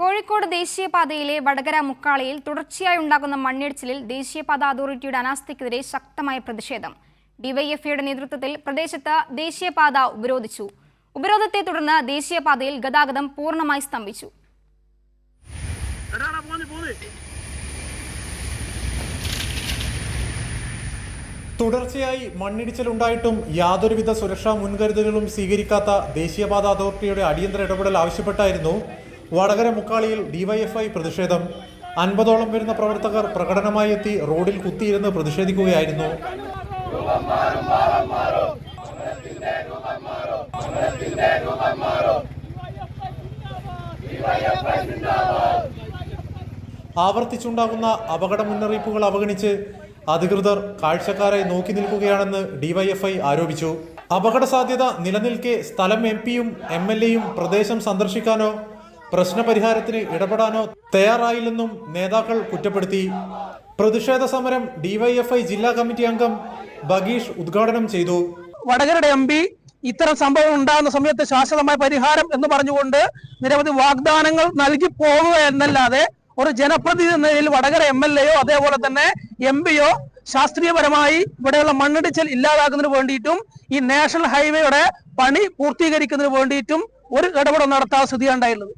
കോഴിക്കോട് ദേശീയപാതയിലെ വടകര മുക്കാളിയിൽ തുടർച്ചയായി ഉണ്ടാകുന്ന മണ്ണിടിച്ചിലിൽ ദേശീയപാത അതോറിറ്റിയുടെ അനാസ്ഥയ്ക്കെതിരെ ശക്തമായ പ്രതിഷേധം. ഡിവൈഎഫ്ഐയുടെ നേതൃത്വത്തിൽ പ്രദേശത്ത് ദേശീയപാത ഉപരോധിച്ചു. ഉപരോധത്തെ തുടർന്ന് ദേശീയപാതയിൽ ഗതാഗതം പൂർണ്ണമായി സ്തംഭിച്ചു. തുടർച്ചയായി മണ്ണിടിച്ചിലുണ്ടായിട്ടും യാതൊരുവിധ സുരക്ഷാ മുൻകരുതലുകളും സ്വീകരിക്കാത്ത ദേശീയപാത അതോറിറ്റിയുടെ അടിയന്തര ഇടപെടൽ ആവശ്യപ്പെട്ടായിരുന്നു വടകര മുക്കാളിയിൽ ഡിവൈഎഫ്ഐ പ്രതിഷേധം. 50ഓളം വരുന്ന പ്രവർത്തകർ പ്രകടനമായി എത്തി റോഡിൽ കുത്തിയിരുന്ന് പ്രതിഷേധിക്കുകയായിരുന്നു. ആവർത്തിച്ചുണ്ടാകുന്ന അപകട മുന്നറിയിപ്പുകൾ അവഗണിച്ച് അധികൃതർ കാഴ്ചക്കാരായി നോക്കി നിൽക്കുകയാണെന്ന് ഡിവൈഎഫ്ഐ ആരോപിച്ചു. അപകട സാധ്യത നിലനിൽക്കെ സ്ഥലം എംപിയും എംഎൽഎയും പ്രദേശം സന്ദർശിക്കാനോ പ്രശ്നപരിഹാരത്തിന് ഇടപെടാനോ തയ്യാറായില്ലെന്നും നേതാക്കൾ കുറ്റപ്പെടുത്തി. പ്രതിഷേധ സമരം ഡിവൈഎഫ്ഐ ജില്ലാ കമ്മിറ്റി അംഗം ബഗീഷ് ഉദ്ഘാടനം ചെയ്തു. വടകരയുടെ എംപി ഇത്തരം സംഭവം ഉണ്ടാകുന്ന സമയത്ത് ശാശ്വതമായ പരിഹാരം എന്ന് പറഞ്ഞുകൊണ്ട് നിരവധി വാഗ്ദാനങ്ങൾ നൽകി പോകുക എന്നല്ലാതെ ഒരു ജനപ്രതിനിധി എന്ന നിലയിൽ വടകര എംഎൽഎയോ അതേപോലെ തന്നെ എംപിയോ ശാസ്ത്രീയപരമായി ഇവിടെയുള്ള മണ്ണിടിച്ചിൽ ഇല്ലാതാക്കുന്നതിന് വേണ്ടിയിട്ടും ഈ നാഷണൽ ഹൈവേയുടെ പണി പൂർത്തീകരിക്കുന്നതിന് വേണ്ടിയിട്ടും ഒരു ഇടപെടൽ നടത്താൻ സ്ഥിതിയുണ്ടായിരുന്നത്.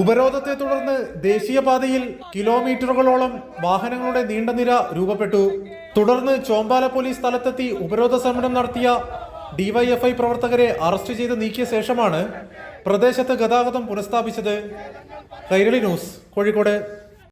ഉപരോധത്തെ തുടർന്ന് ദേശീയപാതയിൽ കിലോമീറ്ററുകളോളം വാഹനങ്ങളുടെ നീണ്ട നിര രൂപപ്പെട്ടു. തുടർന്ന് ചോമ്പാല പോലീസ് സ്ഥലത്തെത്തി ഉപരോധ സമരം നടത്തിയ ഡിവൈഎഫ്ഐ പ്രവർത്തകരെ അറസ്റ്റ് ചെയ്ത് നീക്കിയ ശേഷമാണ് പ്രദേശത്ത് ഗതാഗതം പുനഃസ്ഥാപിച്ചത്. കൈരളി ന്യൂസ്, കോഴിക്കോട്.